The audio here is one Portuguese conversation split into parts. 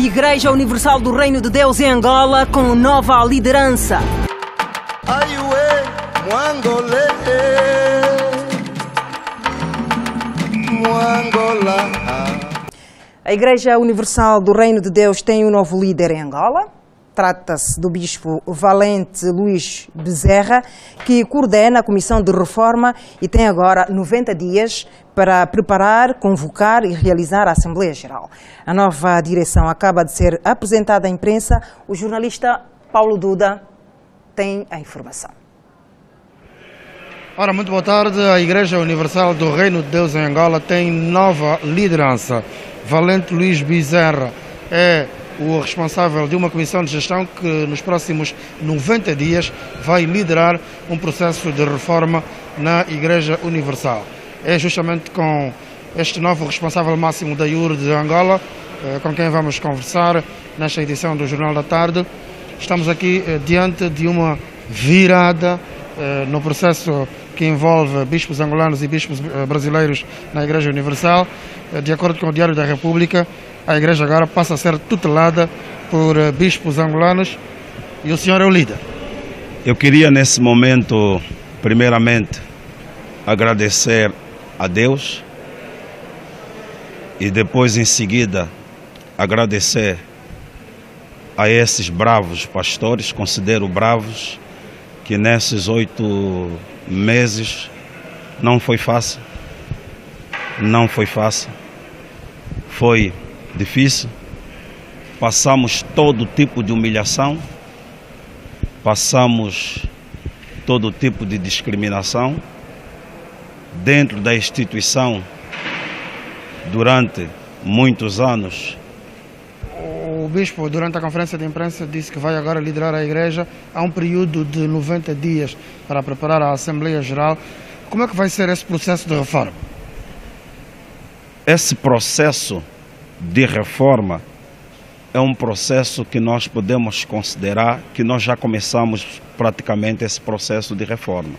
Igreja Universal do Reino de Deus em Angola com nova liderança. A Igreja Universal do Reino de Deus tem um novo líder em Angola. Trata-se do bispo Valente Luís Bezerra, que coordena a Comissão de Reforma e tem agora 90 dias para preparar, convocar e realizar a Assembleia Geral. A nova direção acaba de ser apresentada à imprensa. O jornalista Paulo Duda tem a informação. Ora, muito boa tarde. A Igreja Universal do Reino de Deus em Angola tem nova liderança. Valente Luís Bezerra é o responsável de uma comissão de gestão que nos próximos 90 dias vai liderar um processo de reforma na Igreja Universal. É justamente com este novo responsável máximo da IUR de Angola, com quem vamos conversar nesta edição do Jornal da Tarde. Estamos aqui diante de uma virada no processo que envolve bispos angolanos e bispos brasileiros na Igreja Universal. De acordo com o Diário da República, a Igreja agora passa a ser tutelada por bispos angolanos e o senhor é o líder. Eu queria nesse momento, primeiramente, agradecer a Deus e depois em seguida agradecer a esses bravos pastores, considero bravos, que nesses 8 meses não foi fácil, foi difícil, passamos todo tipo de humilhação, passamos todo tipo de discriminação dentro da instituição durante muitos anos. O bispo, durante a conferência de imprensa, disse que vai agora liderar a Igreja. Há um período de 90 dias para preparar a Assembleia Geral. Como é que vai ser esse processo de reforma? Esse processo de reforma é um processo que nós podemos considerar que nós já começamos praticamente esse processo de reforma.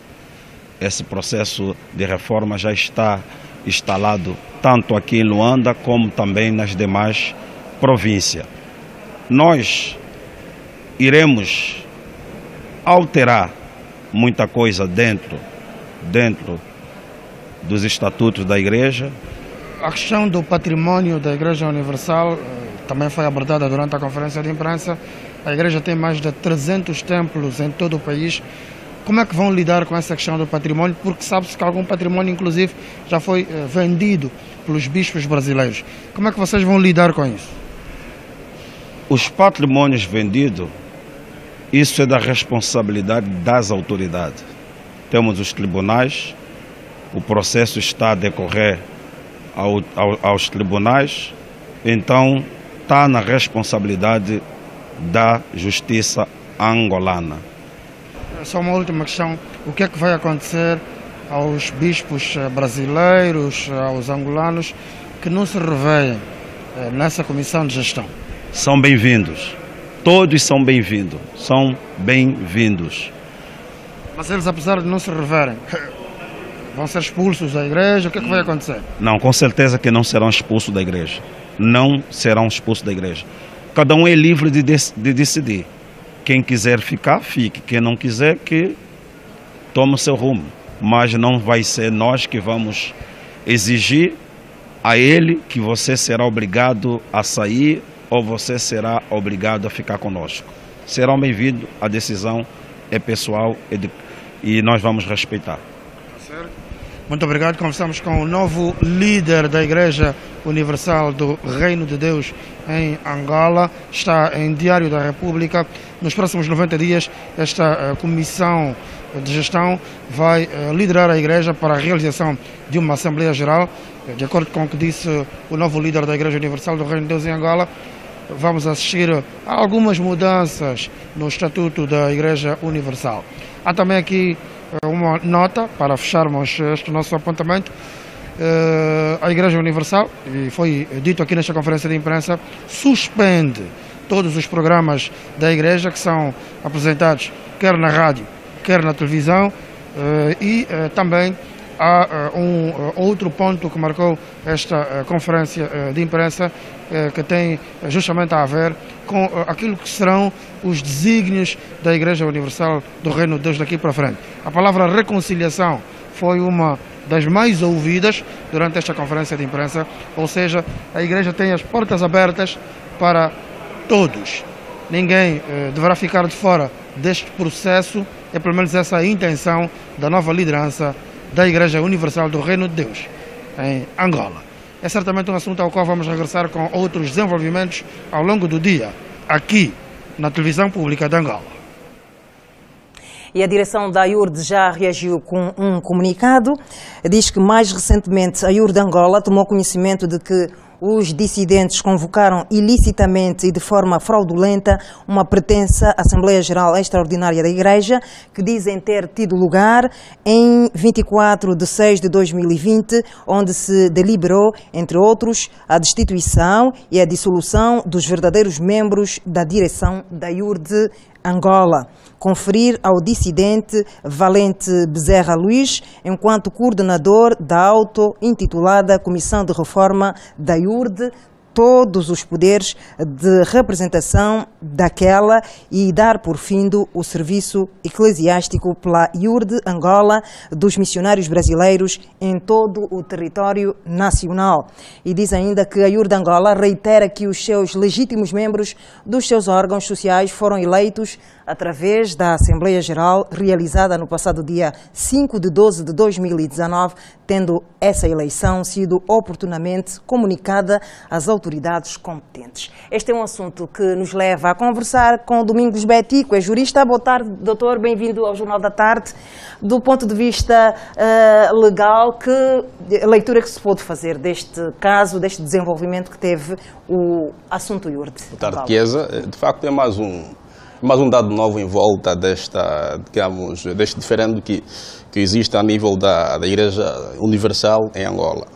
Esse processo de reforma já está instalado tanto aqui em Luanda como também nas demais províncias. Nós iremos alterar muita coisa dentro dos estatutos da Igreja. A questão do património da Igreja Universal também foi abordada durante a conferência de imprensa. A Igreja tem mais de 300 templos em todo o país. Como é que vão lidar com essa questão do património? Porque sabe-se que algum património, inclusive, já foi vendido pelos bispos brasileiros. Como é que vocês vão lidar com isso? Os patrimônios vendidos, isso é da responsabilidade das autoridades. Temos os tribunais, o processo está a decorrer aos tribunais, então está na responsabilidade da justiça angolana. Só uma última questão, o que é que vai acontecer aos bispos brasileiros, aos angolanos, que não se revêem nessa comissão de gestão? São bem-vindos, todos são bem-vindos, Mas eles, apesar de não se reverem, vão ser expulsos da Igreja? O que é que vai acontecer? Não, com certeza que não serão expulsos da Igreja. Não serão expulsos da Igreja. Cada um é livre de decidir. Quem quiser ficar, fique. Quem não quiser, que tome o seu rumo. Mas não vai ser nós que vamos exigir a ele que você será obrigado a sair ou você será obrigado a ficar conosco. Serão bem-vindos, a decisão é pessoal e nós vamos respeitar. Muito obrigado. Conversamos com o novo líder da Igreja Universal do Reino de Deus em Angola. Está em Diário da República. Nos próximos 90 dias, esta comissão de gestão vai liderar a Igreja para a realização de uma Assembleia Geral. De acordo com o que disse o novo líder da Igreja Universal do Reino de Deus em Angola, vamos assistir a algumas mudanças no Estatuto da Igreja Universal. Há também aqui uma nota para fecharmos este nosso apontamento. A Igreja Universal, e foi dito aqui nesta conferência de imprensa, suspende todos os programas da Igreja que são apresentados quer na rádio, quer na televisão, e também há outro ponto que marcou esta conferência de imprensa que tem justamente a ver com aquilo que serão os desígnios da Igreja Universal do Reino de Deus daqui para frente. A palavra reconciliação foi uma das mais ouvidas durante esta conferência de imprensa, ou seja, a Igreja tem as portas abertas para todos. Ninguém deverá ficar de fora deste processo, é pelo menos essa a intenção da nova liderança da Igreja Universal do Reino de Deus, em Angola. É certamente um assunto ao qual vamos regressar com outros desenvolvimentos ao longo do dia, aqui na televisão pública de Angola. E a direção da IURD já reagiu com um comunicado. Diz que mais recentemente a IURD Angola tomou conhecimento de que os dissidentes convocaram ilicitamente e de forma fraudulenta uma pretensa Assembleia Geral Extraordinária da Igreja, que dizem ter tido lugar em 24 de 6 de 2020, onde se deliberou, entre outros, a destituição e a dissolução dos verdadeiros membros da direção da IURD Angola. Conferir ao dissidente Valente Bezerra Luís, enquanto coordenador da auto-intitulada Comissão de Reforma da IURD, todos os poderes de representação daquela e dar por findo o serviço eclesiástico pela IURD Angola dos missionários brasileiros em todo o território nacional. E diz ainda que a IURD Angola reitera que os seus legítimos membros dos seus órgãos sociais foram eleitos através da Assembleia Geral realizada no passado dia 5 de 12 de 2019, tendo essa eleição sido oportunamente comunicada às autoridades competentes. Este é um assunto que nos leva a conversar com Domingos Betico, é jurista. Boa tarde, doutor, bem-vindo ao Jornal da Tarde. Do ponto de vista legal, que leitura que se pôde fazer deste caso, deste desenvolvimento que teve o assunto IURD? Boa tarde, Chiesa. De facto, é mais um dado novo em volta deste diferendo que existe a nível da Igreja Universal em Angola.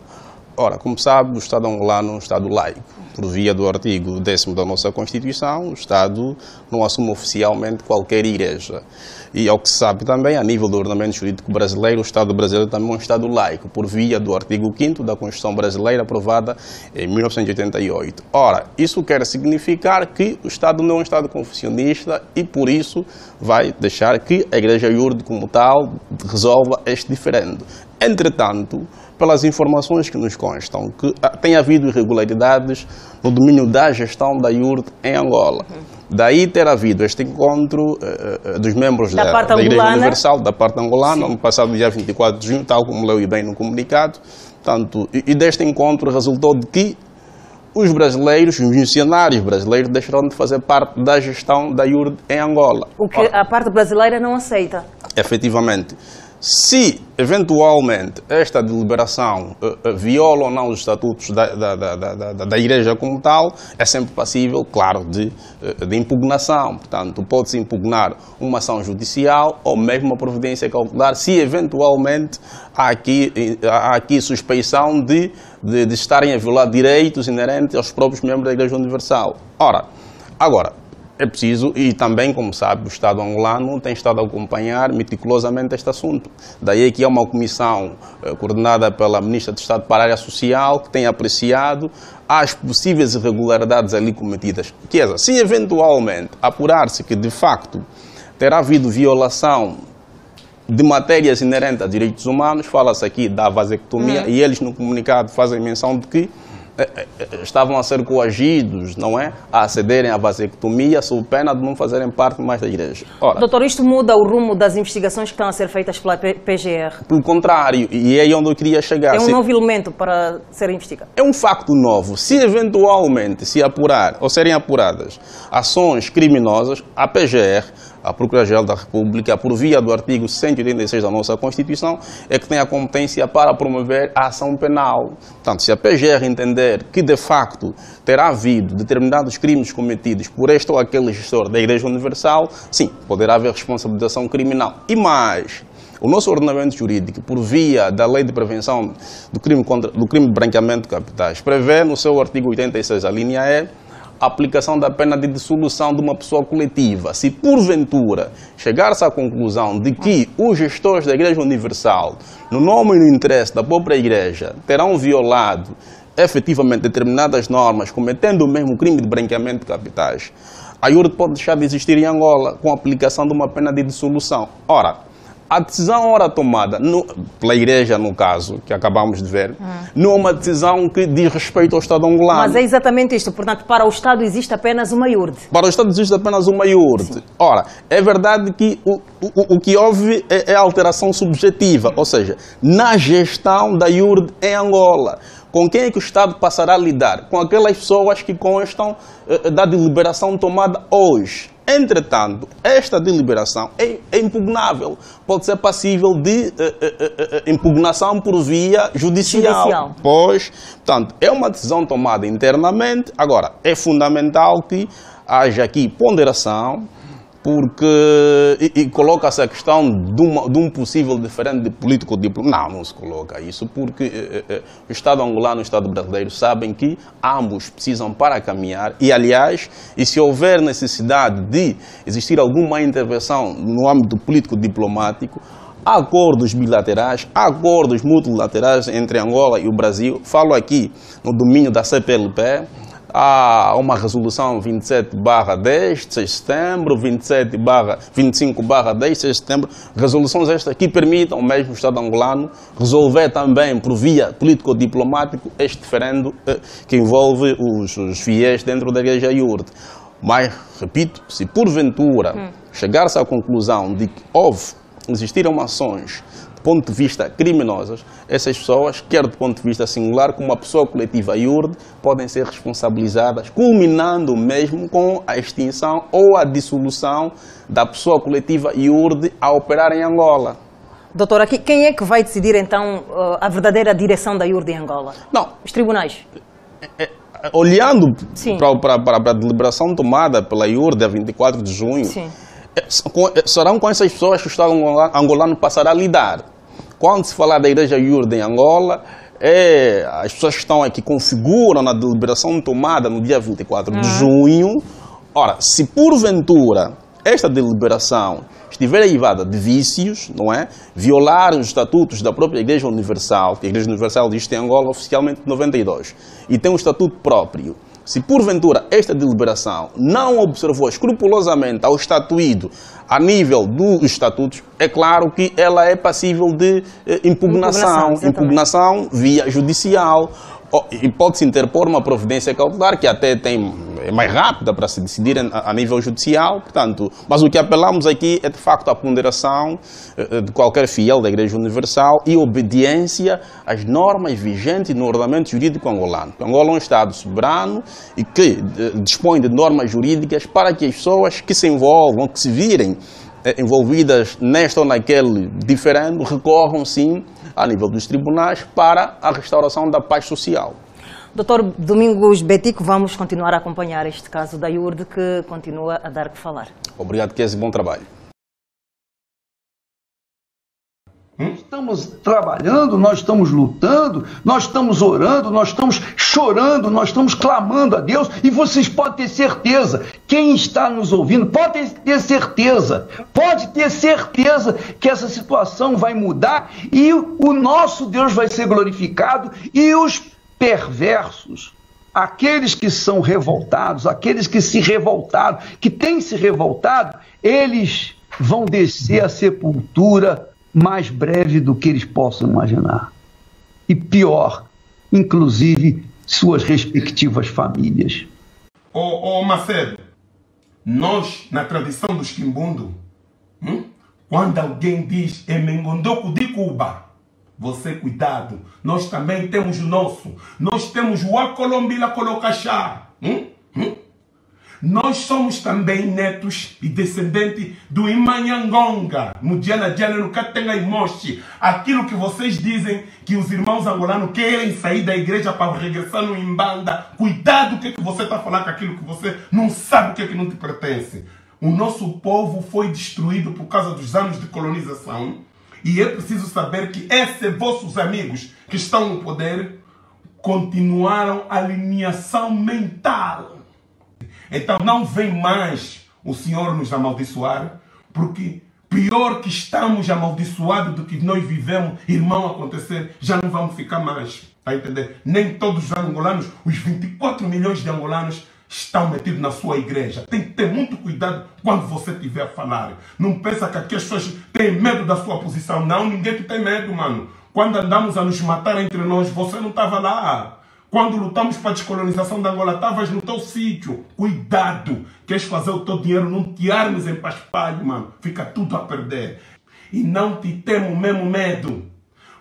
Ora, como sabe, o Estado angolano é um Estado laico. Por via do artigo 10º da nossa Constituição, o Estado não assume oficialmente qualquer igreja. E, ao que se sabe também, a nível do ordenamento jurídico brasileiro, o Estado brasileiro também é um Estado laico, por via do artigo 5º da Constituição brasileira, aprovada em 1988. Ora, isso quer significar que o Estado não é um Estado confessionista e, por isso, vai deixar que a Igreja IURD, como tal, resolva este diferendo. Entretanto, pelas informações que nos constam, que tem havido irregularidades no domínio da gestão da IURD em Angola. Daí ter havido este encontro dos membros da Igreja Universal, da parte angolana, no passado dia 24 de junho, tal como leu bem no comunicado. Portanto, e deste encontro resultou de que os brasileiros, os missionários brasileiros, deixaram de fazer parte da gestão da IURD em Angola. O que a parte brasileira não aceita. Efetivamente. Se, eventualmente, esta deliberação viola ou não os estatutos da Igreja como tal, é sempre passível, claro, de impugnação. Portanto, pode-se impugnar uma ação judicial ou mesmo uma providência cautelar, se, eventualmente, há aqui suspeição de estarem a violar direitos inerentes aos próprios membros da Igreja Universal. Ora, agora, é preciso, e também, como sabe, o Estado angolano tem estado a acompanhar meticulosamente este assunto. Daí que há uma comissão coordenada pela Ministra de Estado para a Área Social que tem apreciado as possíveis irregularidades ali cometidas. Se eventualmente apurar-se que, de facto, terá havido violação de matérias inerentes a direitos humanos, fala-se aqui da vasectomia, e eles no comunicado fazem menção de que estavam a ser coagidos, não é? A acederem à vasectomia sob pena de não fazerem parte mais da igreja. Ora, doutor, isto muda o rumo das investigações que estão a ser feitas pela PGR? Pelo contrário, e é aí onde eu queria chegar. É um novo elemento para ser investigado? É um facto novo. Se eventualmente se apurar ou serem apuradas ações criminosas, a PGR, a Procuradoria-Geral da República, por via do artigo 186 da nossa Constituição, é que tem a competência para promover a ação penal. Portanto, se a PGR entender que, de facto, terá havido determinados crimes cometidos por este ou aquele gestor da Igreja Universal, sim, poderá haver responsabilização criminal. E mais, o nosso ordenamento jurídico, por via da Lei de Prevenção do crime de branqueamento de capitais, prevê no seu artigo 86, a linha E, a aplicação da pena de dissolução de uma pessoa coletiva. Se porventura chegar-se à conclusão de que os gestores da Igreja Universal, no nome e no interesse da própria Igreja, terão violado efetivamente determinadas normas, cometendo o mesmo crime de branqueamento de capitais, a IURD pode deixar de existir em Angola com a aplicação de uma pena de dissolução. Ora, a decisão tomada pela Igreja, no caso, que acabamos de ver, não é uma decisão que diz respeito ao Estado angolano. Mas é exatamente isto. Portanto, para o Estado existe apenas uma IURD. Para o Estado existe apenas uma IURD. Sim. Ora, é verdade que o que houve é alteração subjetiva, ou seja, na gestão da IURD em Angola. Com quem é que o Estado passará a lidar? Com aquelas pessoas que constam da deliberação tomada hoje. Entretanto, esta deliberação é impugnável, pode ser passível de impugnação por via judicial. Pois, portanto, é uma decisão tomada internamente. Agora, é fundamental que haja aqui ponderação, porque coloca-se a questão de um possível diferente de político-diplomático. Não se coloca isso, porque o Estado angolano e o Estado brasileiro sabem que ambos precisam para caminhar e, aliás, se houver necessidade de existir alguma intervenção no âmbito político-diplomático, há acordos bilaterais, há acordos multilaterais entre Angola e o Brasil. Falo aqui no domínio da CPLP. Há uma resolução 27/10 de 6 de setembro, 25/10 de 6 de setembro, resoluções estas que permitam mesmo o Estado angolano resolver também por via político-diplomático este diferendo que envolve os fiéis dentro da Igreja IURD. Mas, repito, se porventura chegar-se à conclusão de que existiram ações do ponto de vista criminosas, essas pessoas, quer do ponto de vista singular, como a pessoa coletiva IURD, podem ser responsabilizadas, culminando mesmo com a extinção ou a dissolução da pessoa coletiva IURD a operar em Angola. Doutor, aqui, quem é que vai decidir então a verdadeira direção da IURD em Angola? Não. Os tribunais? Olhando para a deliberação tomada pela IURD a 24 de junho, sim, serão com essas pessoas que o Estado angolano passará a lidar. Quando se falar da Igreja IURD em Angola, as pessoas que estão aqui configuram na deliberação tomada no dia 24 de junho. Ora, se porventura esta deliberação estiver aivada de vícios, não é? Violar os estatutos da própria Igreja Universal, que a Igreja Universal existe em Angola oficialmente de 92, e tem um estatuto próprio. Se porventura esta deliberação não observou escrupulosamente ao estatuído a nível dos estatutos, é claro que ela é passível de impugnação via judicial. E pode-se interpor uma providência cautelar que até é mais rápida para se decidir a nível judicial, portanto, mas o que apelamos aqui é de facto a ponderação de qualquer fiel da Igreja Universal e obediência às normas vigentes no ordenamento jurídico angolano. Angola é um Estado soberano e que dispõe de normas jurídicas para que as pessoas que se envolvam, que se virem envolvidas nesta ou naquele diferendo, recorram sim a nível dos tribunais para a restauração da paz social. Doutor Domingos Betico, vamos continuar a acompanhar este caso da IURD que continua a dar que falar. Obrigado, Kézia, bom trabalho. Estamos trabalhando, nós estamos lutando, nós estamos orando, nós estamos chorando, nós estamos clamando a Deus e vocês podem ter certeza, quem está nos ouvindo pode ter certeza que essa situação vai mudar e o nosso Deus vai ser glorificado e os perversos, aqueles que são revoltados, aqueles que se revoltaram, que têm se revoltado, eles vão descer à sepultura mais breve do que eles possam imaginar. E pior, inclusive suas respectivas famílias. Macedo, nós, na tradição dos Quimbundo, quando alguém diz Emengondoku de Cuba, você cuidado, nós também temos o nosso. Nós temos o Acolombila Colocachá. Nós somos também netos e descendentes do Imanhangonga, Mudiana Diana no Katenga e Moshi. Aquilo que vocês dizem que os irmãos angolanos querem sair da igreja para regressar no Imbanda. Cuidado o que você está falando com aquilo que você não sabe o que não te pertence. O nosso povo foi destruído por causa dos anos de colonização. E é preciso saber que esses vossos amigos que estão no poder continuaram a alienação mental. Então não vem mais o Senhor nos amaldiçoar, porque pior que estamos amaldiçoados do que nós vivemos, irmão, acontecer, já não vamos ficar mais. Está a entender? Nem todos os angolanos, os 24 milhões de angolanos, estão metidos na sua igreja. Tem que ter muito cuidado quando você estiver a falar. Não pensa que aqui as pessoas têm medo da sua posição. Não, ninguém tem medo, mano. Quando andamos a nos matar entre nós, você não estava lá. Quando lutamos para a descolonização da Angola, estavas no teu sítio. Cuidado. Queres fazer o teu dinheiro, não te armes em paspalho, mano. Fica tudo a perder. E não te temo mesmo medo.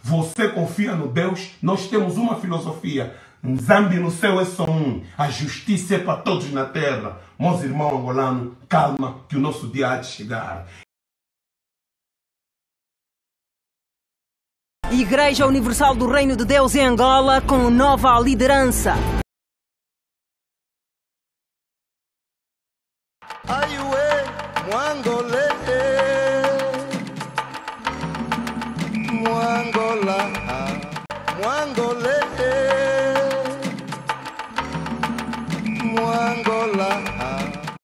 Você confia no Deus. Nós temos uma filosofia. Nzambi no céu é só um. A justiça é para todos na terra. Meus irmãos angolanos, calma que o nosso dia há de chegar. Igreja Universal do Reino de Deus em Angola com nova liderança. Aiuê, Mwangolé.